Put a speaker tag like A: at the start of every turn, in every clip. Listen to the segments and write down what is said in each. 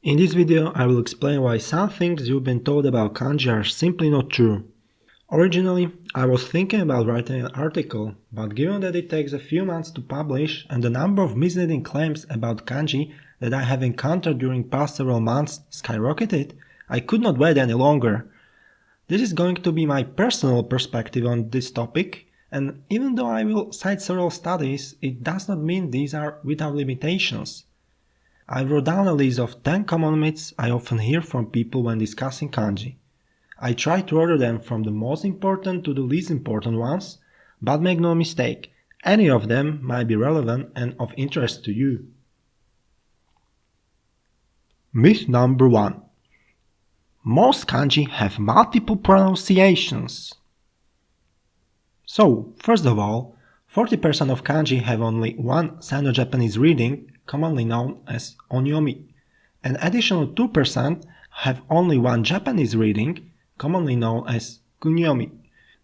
A: In this video, I will explain why some things you've been told about kanji are simply not true. Originally, I was thinking about writing an article, but given that it takes a few months to publish and the number of misleading claims about kanji that I have encountered during past several months skyrocketed, I could not wait any longer. This is going to be my personal perspective on this topic, and even though I will cite several studies, it does not mean these are without limitations. I wrote down a list of 10 common myths I often hear from people when discussing kanji. I try to order them from the most important to the least important ones, but make no mistake, any of them might be relevant and of interest to you. Myth number 1. Most kanji have multiple pronunciations. So, first of all, 40% of kanji have only one Sino-Japanese reading, commonly known as onyomi. An additional 2% have only one Japanese reading, commonly known as kunyomi.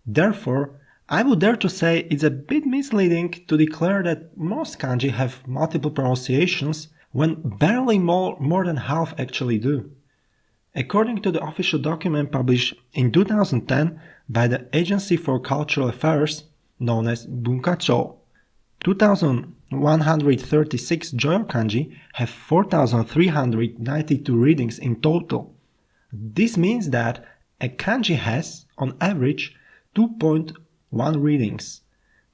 A: Therefore, I would dare to say it's a bit misleading to declare that most kanji have multiple pronunciations when barely more than half actually do. According to the official document published in 2010 by the Agency for Cultural Affairs, known as Bunkacho, 2,136 Joyo kanji have 4,392 readings in total. This means that a kanji has, on average, 2.1 readings.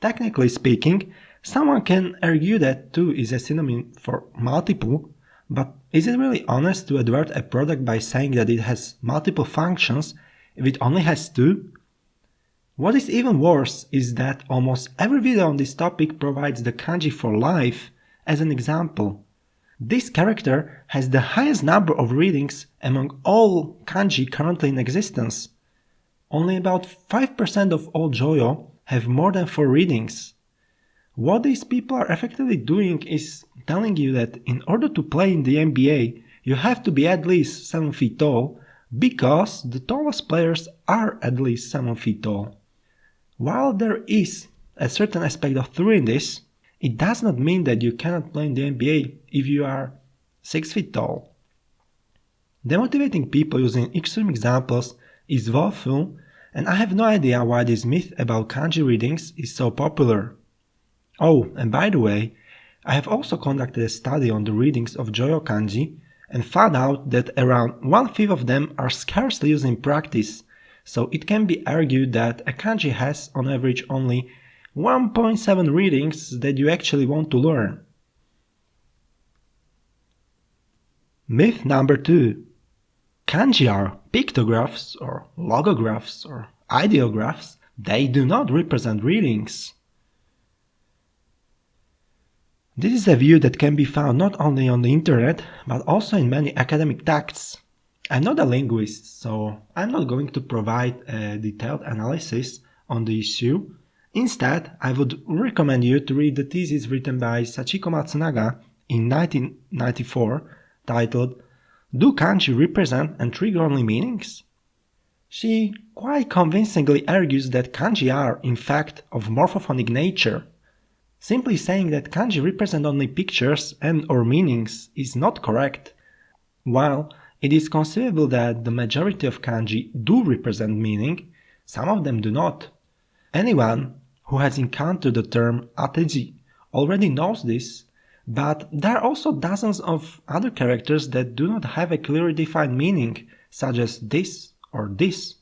A: Technically speaking, someone can argue that 2 is a synonym for multiple, but is it really honest to advert a product by saying that it has multiple functions if it only has 2? What is even worse is that almost every video on this topic provides the kanji for life as an example. This character has the highest number of readings among all kanji currently in existence. Only about 5% of all Joyo have more than 4 readings. What these people are effectively doing is telling you that in order to play in the NBA, you have to be at least 7 feet tall, because the tallest players are at least 7 feet tall. While there is a certain aspect of truth in this, it does not mean that you cannot play in the NBA if you are 6 feet tall. Demotivating people using extreme examples is woeful, and I have no idea why this myth about kanji readings is so popular. Oh, and by the way, I have also conducted a study on the readings of Joyo kanji and found out that around 1/5 of them are scarcely used in practice, so it can be argued that a kanji has on average only 1.7 readings that you actually want to learn. Myth number 2. Kanji are pictographs or logographs or ideographs. They do not represent readings. This is a view that can be found not only on the internet, but also in many academic texts. I'm not a linguist, so I'm not going to provide a detailed analysis on the issue. Instead, I would recommend you to read the thesis written by Sachiko Matsunaga in 1994, titled "Do Kanji Represent and Trigger Only Meanings?" She quite convincingly argues that kanji are, in fact, of morphophonic nature. Simply saying that kanji represent only pictures and or meanings is not correct. While it is conceivable that the majority of kanji do represent meaning, some of them do not. Anyone who has encountered the term ateji already knows this, but there are also dozens of other characters that do not have a clearly defined meaning, such as this or this.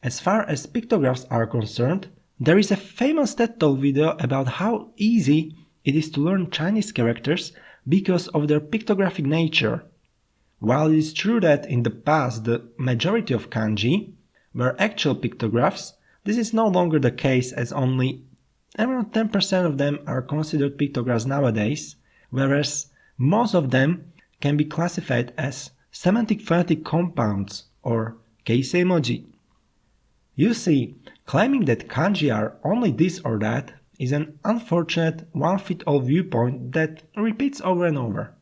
A: As far as pictographs are concerned, there is a famous TED Talk video about how easy it is to learn Chinese characters because of their pictographic nature. While it is true that in the past the majority of kanji were actual pictographs, this is no longer the case, as only around 10% of them are considered pictographs nowadays, whereas most of them can be classified as semantic phonetic compounds or keisei emoji. You see, claiming that kanji are only this or that is an unfortunate one-fit-all viewpoint that repeats over and over.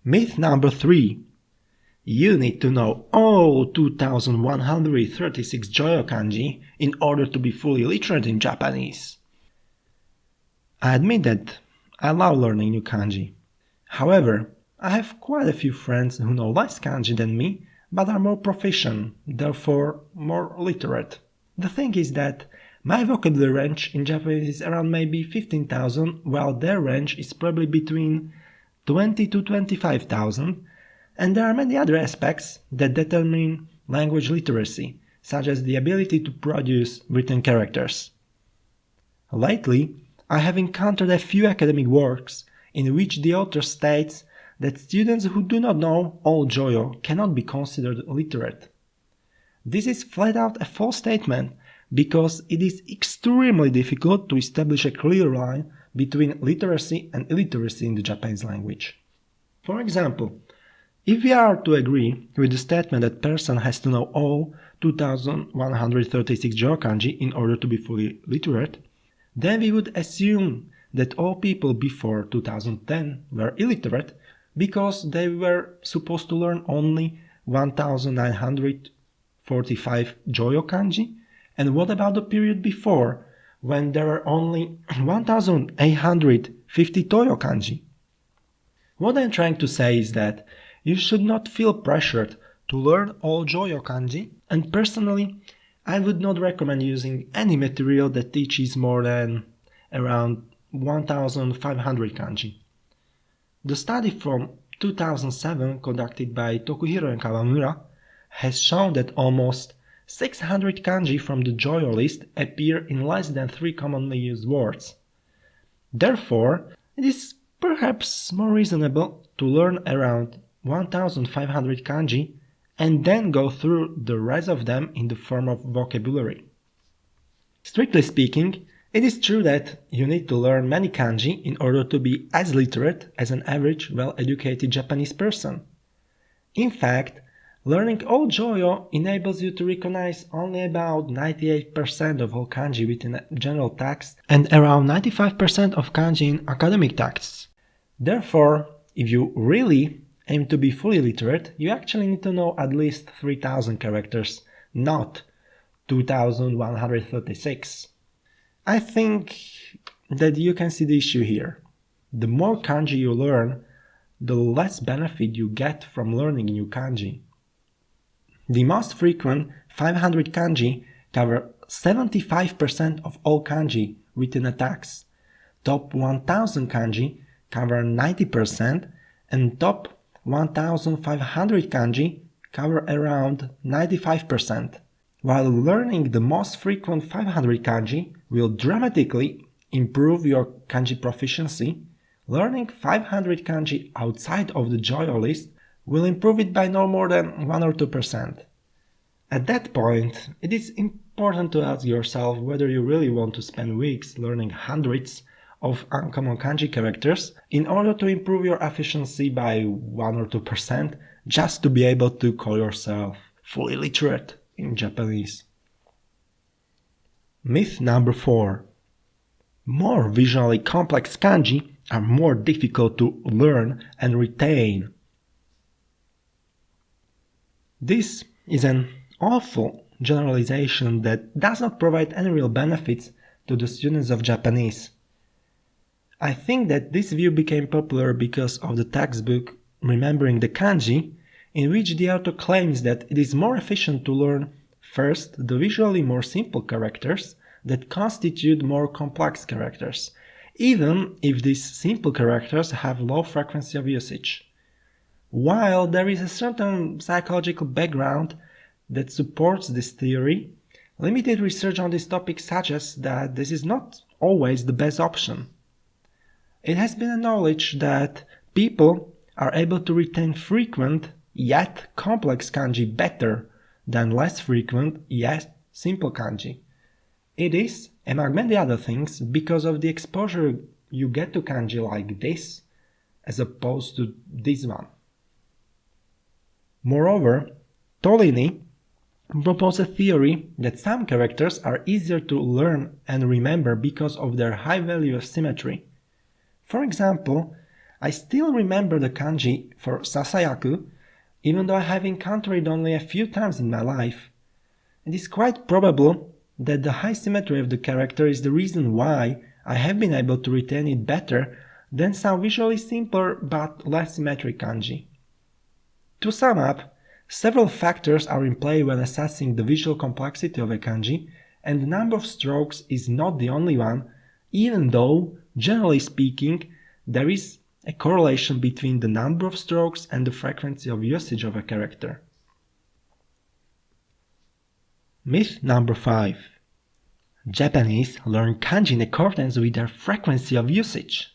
A: Myth number 3. You need to know all 2,136 Joyo kanji in order to be fully literate in Japanese. I admit that I love learning new kanji. However, I have quite a few friends who know less kanji than me, but are more proficient, therefore more literate. The thing is that my vocabulary range in Japanese is around maybe 15,000, while their range is probably between 20 to 25,000, and there are many other aspects that determine language literacy, such as the ability to produce written characters. Lately, I have encountered a few academic works in which the author states that students who do not know all Joyo cannot be considered literate. This is flat out a false statement because it is extremely difficult to establish a clear line between literacy and illiteracy in the Japanese language. For example, if we are to agree with the statement that person has to know all 2136 Joyo kanji in order to be fully literate, then we would assume that all people before 2010 were illiterate because they were supposed to learn only 1945 Joyo kanji. And what about the period before, when there were only 1850 Toyo kanji? What I'm trying to say is that you should not feel pressured to learn all Joyo kanji, and personally, I would not recommend using any material that teaches more than around 1500 kanji. The study from 2007 conducted by Tokuhiro and Kawamura has shown that almost 600 kanji from the Joyo list appear in less than 3 commonly used words. Therefore, it is perhaps more reasonable to learn around 1500 kanji and then go through the rest of them in the form of vocabulary. Strictly speaking, it is true that you need to learn many kanji in order to be as literate as an average well-educated Japanese person. In fact, learning all Joyo enables you to recognize only about 98% of all kanji within a general text and around 95% of kanji in academic texts. Therefore, if you really aim to be fully literate, you actually need to know at least 3000 characters, not 2136. I think that you can see the issue here. The more kanji you learn, the less benefit you get from learning new kanji. The most frequent 500 kanji cover 75% of all kanji within a text. Top 1000 kanji cover 90%, and top 1500 kanji cover around 95%. While learning the most frequent 500 kanji will dramatically improve your kanji proficiency, learning 500 kanji outside of the Joyo list will improve it by no more than 1 or 2%. At that point, it is important to ask yourself whether you really want to spend weeks learning hundreds of uncommon kanji characters in order to improve your efficiency by 1 or 2% just to be able to call yourself fully literate in Japanese. Myth number 4. More visually complex kanji are more difficult to learn and retain. This is an awful generalization that does not provide any real benefits to the students of Japanese. I think that this view became popular because of the textbook Remembering the Kanji, in which the author claims that it is more efficient to learn first the visually more simple characters that constitute more complex characters, even if these simple characters have low frequency of usage. While there is a certain psychological background that supports this theory, limited research on this topic suggests that this is not always the best option. It has been acknowledged that people are able to retain frequent yet complex kanji better than less frequent yet simple kanji. It is, among many other things, because of the exposure you get to kanji like this as opposed to this one. Moreover, Tolini proposed a theory that some characters are easier to learn and remember because of their high value of symmetry. For example, I still remember the kanji for Sasayaku, even though I have encountered it only a few times in my life. It is quite probable that the high symmetry of the character is the reason why I have been able to retain it better than some visually simpler but less symmetric kanji. To sum up, several factors are in play when assessing the visual complexity of a kanji, and the number of strokes is not the only one, even though, generally speaking, there is a correlation between the number of strokes and the frequency of usage of a character. Myth number 5. Japanese learn kanji in accordance with their frequency of usage.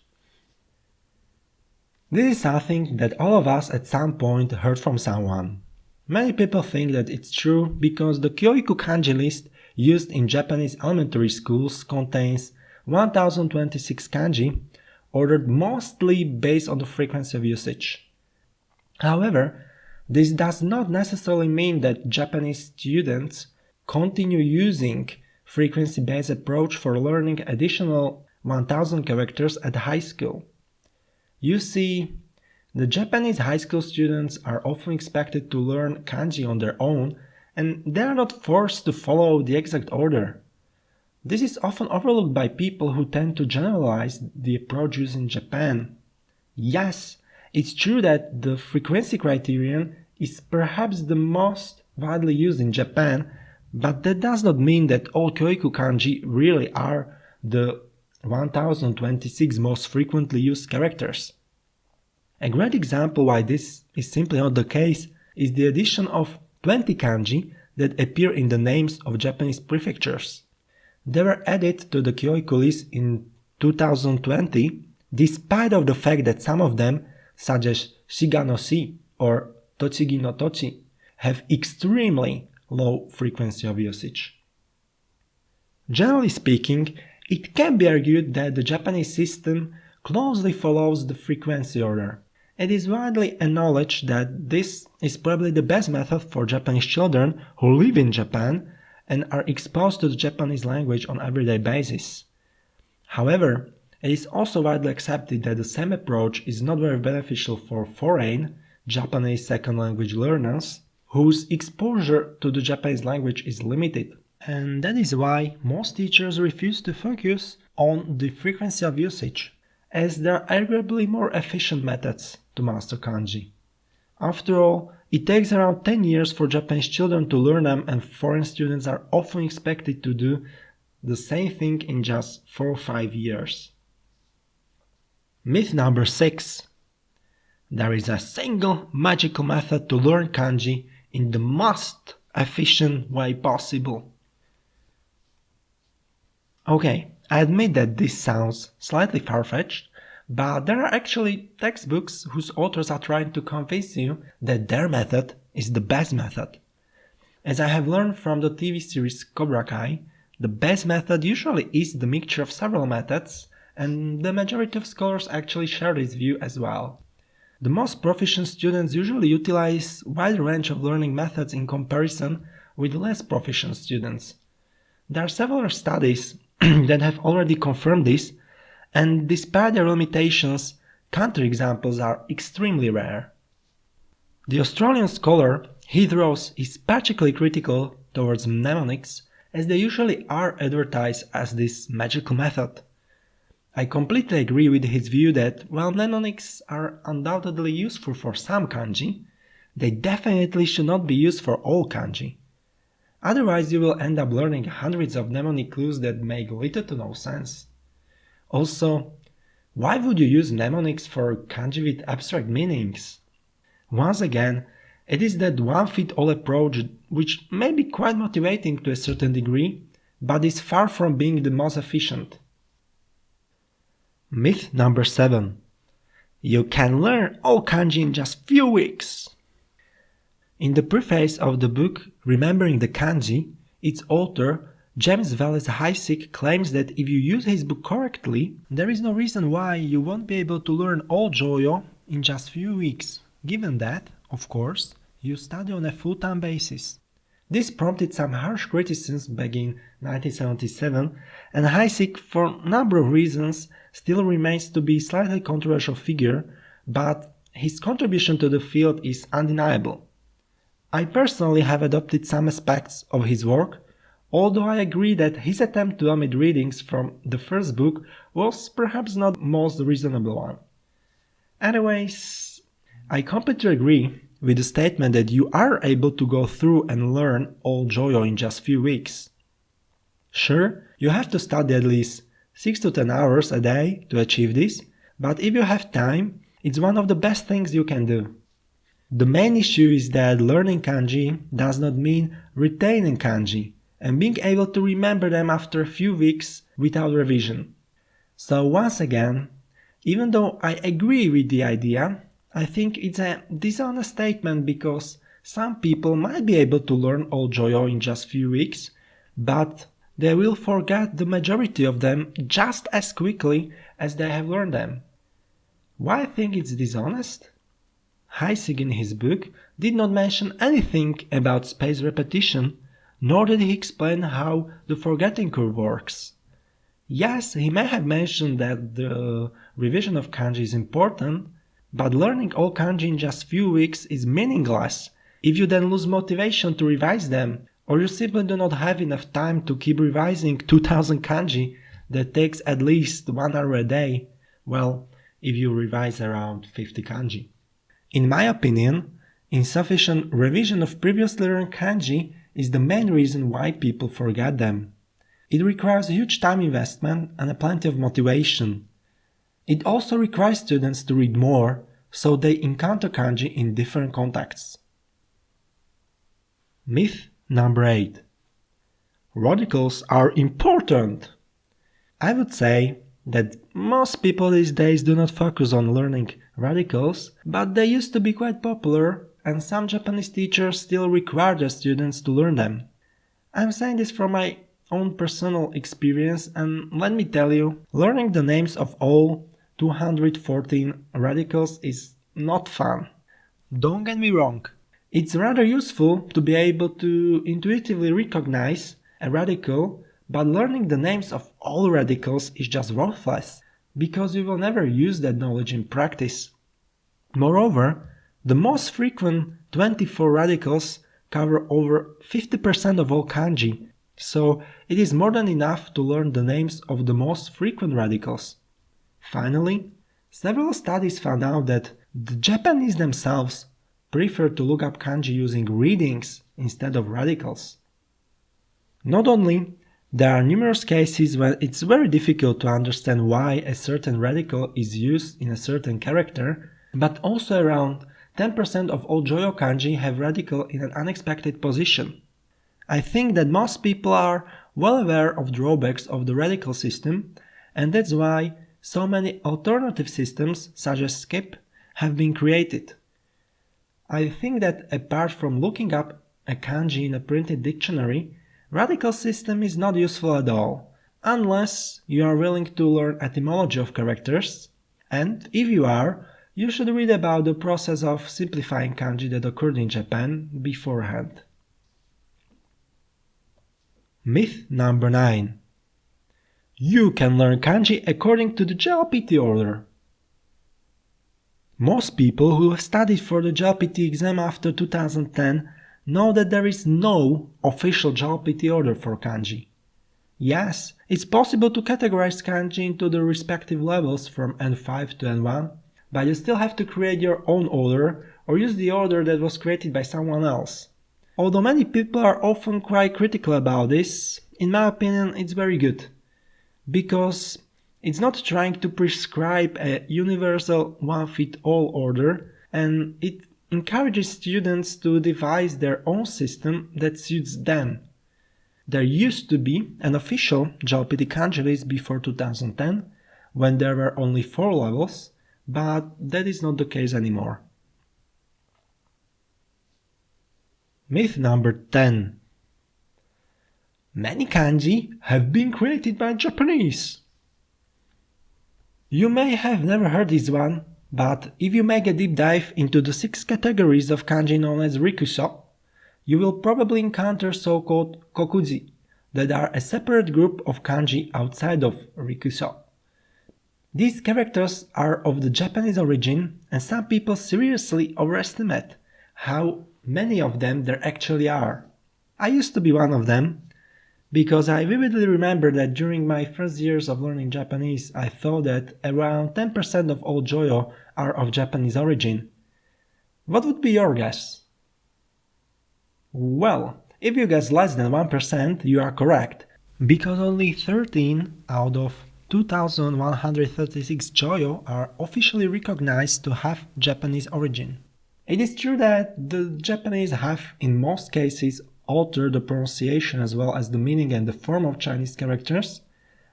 A: This is something that all of us at some point heard from someone. Many people think that it's true because the Kyoiku kanji list used in Japanese elementary schools contains 1026 kanji, ordered mostly based on the frequency of usage. However, this does not necessarily mean that Japanese students continue using frequency-based approach for learning additional 1000 characters at high school. You see, the Japanese high school students are often expected to learn kanji on their own, and they are not forced to follow the exact order. This is often overlooked by people who tend to generalize the approach used in Japan. Yes, it's true that the frequency criterion is perhaps the most widely used in Japan, but that does not mean that all Kyoiku kanji really are the 1026 most frequently used characters. A great example why this is simply not the case is the addition of 20 kanji that appear in the names of Japanese prefectures. They were added to the Kyoiku list in 2020, despite of the fact that some of them, such as Shiga no Shi or Tochigi no Tochi, have extremely low frequency of usage. Generally speaking, it can be argued that the Japanese system closely follows the frequency order. It is widely acknowledged that this is probably the best method for Japanese children who live in Japan and are exposed to the Japanese language on an everyday basis. However, it is also widely accepted that the same approach is not very beneficial for foreign Japanese second language learners whose exposure to the Japanese language is limited. And that is why most teachers refuse to focus on the frequency of usage, as there are arguably more efficient methods to master kanji. After all, it takes around 10 years for Japanese children to learn them, and foreign students are often expected to do the same thing in just 4 or 5 years. Myth number 6. There is a single magical method to learn kanji in the most efficient way possible. Okay, I admit that this sounds slightly far-fetched, but there are actually textbooks whose authors are trying to convince you that their method is the best method. As I have learned from the TV series Cobra Kai, the best method usually is the mixture of several methods, and the majority of scholars actually share this view as well. The most proficient students usually utilize a wide range of learning methods in comparison with less proficient students. There are several studies that have already confirmed this, and despite their limitations, counterexamples are extremely rare. The Australian scholar Heath Ross is particularly critical towards mnemonics, as they usually are advertised as this magical method. I completely agree with his view that while mnemonics are undoubtedly useful for some kanji, they definitely should not be used for all kanji. Otherwise you will end up learning hundreds of mnemonic clues that make little to no sense. Also, why would you use mnemonics for kanji with abstract meanings? Once again, it is that one-fit-all approach which may be quite motivating to a certain degree, but is far from being the most efficient. Myth number 7. You can learn all kanji in just few weeks. In the preface of the book Remembering the Kanji, its author, James Wallace Heisig, claims that if you use his book correctly, there is no reason why you won't be able to learn all Joyo in just few weeks, given that, of course, you study on a full-time basis. This prompted some harsh criticisms back in 1977, and Heisig, for a number of reasons, still remains to be a slightly controversial figure, but his contribution to the field is undeniable. I personally have adopted some aspects of his work, although I agree that his attempt to omit readings from the first book was perhaps not the most reasonable one. Anyways, I completely agree with the statement that you are able to go through and learn all JoJo in just few weeks. Sure, you have to study at least 6 to 10 hours a day to achieve this, but if you have time, it's one of the best things you can do. The main issue is that learning kanji does not mean retaining kanji and being able to remember them after a few weeks without revision. So once again, even though I agree with the idea, I think it's a dishonest statement because some people might be able to learn all JoJo in just few weeks, but they will forget the majority of them just as quickly as they have learned them. Why I think it's dishonest? Heisig in his book did not mention anything about spaced repetition, nor did he explain how the forgetting curve works. Yes, he may have mentioned that the revision of kanji is important, but learning all kanji in just few weeks is meaningless if you then lose motivation to revise them, or you simply do not have enough time to keep revising 2000 kanji that takes at least 1 hour a day, well, if you revise around 50 kanji. In my opinion, insufficient revision of previously learned kanji is the main reason why people forget them. It requires huge time investment and plenty of motivation. It also requires students to read more, so they encounter kanji in different contexts. Myth number 8. Radicals are important. I would say that most people these days do not focus on learning radicals, but they used to be quite popular and some Japanese teachers still require their students to learn them. I'm saying this from my own personal experience, and let me tell you, learning the names of all 214 radicals is not fun. Don't get me wrong, it's rather useful to be able to intuitively recognize a radical, but learning the names of all radicals is just worthless, because you will never use that knowledge in practice. Moreover, the most frequent 24 radicals cover over 50% of all kanji, so it is more than enough to learn the names of the most frequent radicals. Finally, several studies found out that the Japanese themselves prefer to look up kanji using readings instead of radicals. Not only there are numerous cases when it's very difficult to understand why a certain radical is used in a certain character, but also around 10% of all JoJo kanji have radical in an unexpected position. I think that most people are well aware of drawbacks of the radical system, and that's why so many alternative systems such as skip have been created. I think that apart from looking up a kanji in a printed dictionary, radical system is not useful at all, unless you are willing to learn etymology of characters, and if you are, you should read about the process of simplifying kanji that occurred in Japan beforehand. Myth number 9. You can learn kanji according to the JLPT order. Most people who have studied for the JLPT exam after 2010 know that there is no official JLPT order for kanji. Yes, it's possible to categorize kanji into the respective levels from N5 to N1, but you still have to create your own order or use the order that was created by someone else. Although many people are often quite critical about this, in my opinion it's very good, because it's not trying to prescribe a universal one-fit-all order, and it encourages students to devise their own system that suits them. There used to be an official JLPT kanji list before 2010, when there were only 4 levels, but that is not the case anymore. Myth number 10. Many kanji have been created by Japanese. You may have never heard this one, but if you make a deep dive into the 6 categories of kanji known as rikusho, you will probably encounter so-called kokuji, that are a separate group of kanji outside of rikusho. These characters are of the Japanese origin, and some people seriously overestimate how many of them there actually are. I used to be one of them, because I vividly remember that during my first years of learning Japanese, I thought that around 10% of all joyo are of Japanese origin. What would be your guess? Well, if you guess less than 1%, you are correct, because only 13 out of 2,136 joyo are officially recognized to have Japanese origin. It is true that the Japanese have, in most cases, altered the pronunciation as well as the meaning and the form of Chinese characters,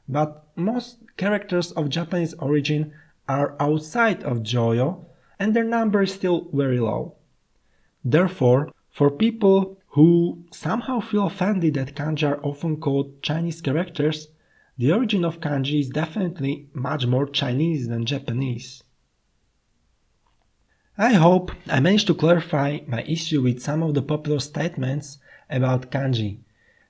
A: but most characters of Japanese origin are outside of joyo and their number is still very low. Therefore, for people who somehow feel offended that kanji are often called Chinese characters, the origin of kanji is definitely much more Chinese than Japanese. I hope I managed to clarify my issue with some of the popular statements about kanji.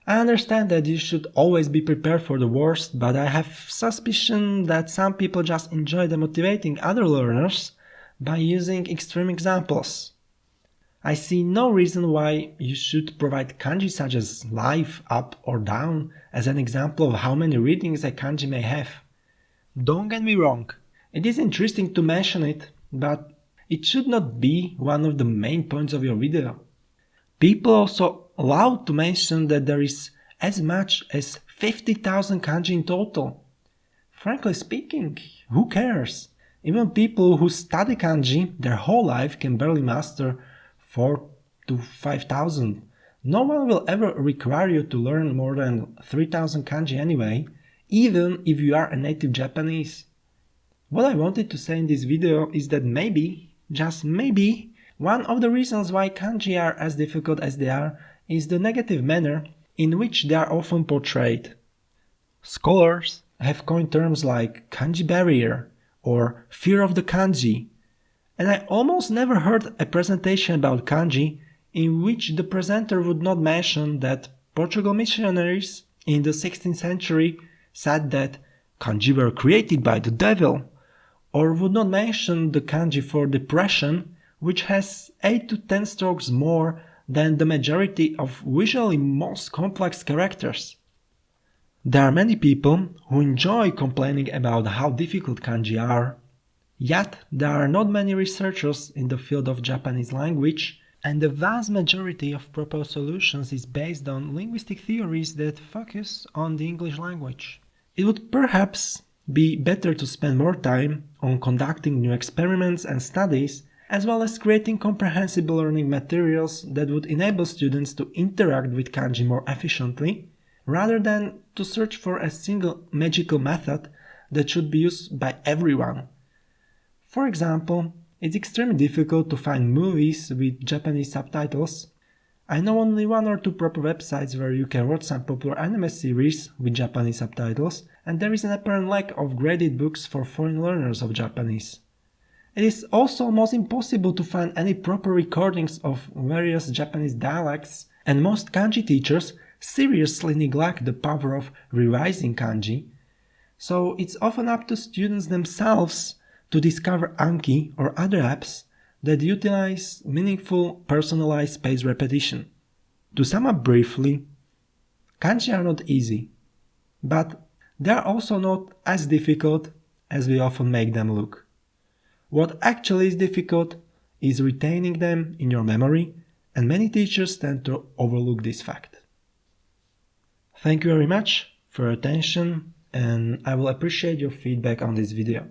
A: I understand that you should always be prepared for the worst, but I have suspicion that some people just enjoy demotivating other learners by using extreme examples. I see no reason why you should provide kanji such as life, up or down as an example of how many readings a kanji may have. Don't get me wrong, it is interesting to mention it, but it should not be one of the main points of your video. People also love to mention that there is as much as 50,000 kanji in total. Frankly speaking, who cares? Even people who study kanji their whole life can barely master 4 to 5,000. No one will ever require you to learn more than 3,000 kanji anyway, even if you are a native Japanese. What I wanted to say in this video is that maybe, just maybe, one of the reasons why kanji are as difficult as they are is the negative manner in which they are often portrayed. Scholars have coined terms like kanji barrier or fear of the kanji, and I almost never heard a presentation about kanji in which the presenter would not mention that Portugal missionaries in the 16th century said that kanji were created by the devil, or would not mention the kanji for depression, which has 8 to 10 strokes more than the majority of visually most complex characters. There are many people who enjoy complaining about how difficult kanji are, yet there are not many researchers in the field of Japanese language, and the vast majority of proposed solutions is based on linguistic theories that focus on the English language. It would perhaps be better to spend more time on conducting new experiments and studies, as well as creating comprehensible learning materials that would enable students to interact with kanji more efficiently, rather than to search for a single magical method that should be used by everyone. For example, it's extremely difficult to find movies with Japanese subtitles. I know only 1 or 2 proper websites where you can watch some popular anime series with Japanese subtitles, and there is an apparent lack of graded books for foreign learners of Japanese. It is also almost impossible to find any proper recordings of various Japanese dialects, and most kanji teachers seriously neglect the power of revising kanji, so it's often up to students themselves to discover Anki or other apps that utilize meaningful personalized spaced repetition. To sum up briefly, kanji are not easy, but they are also not as difficult as we often make them look. What actually is difficult is retaining them in your memory, and many teachers tend to overlook this fact. Thank you very much for your attention, and I will appreciate your feedback on this video.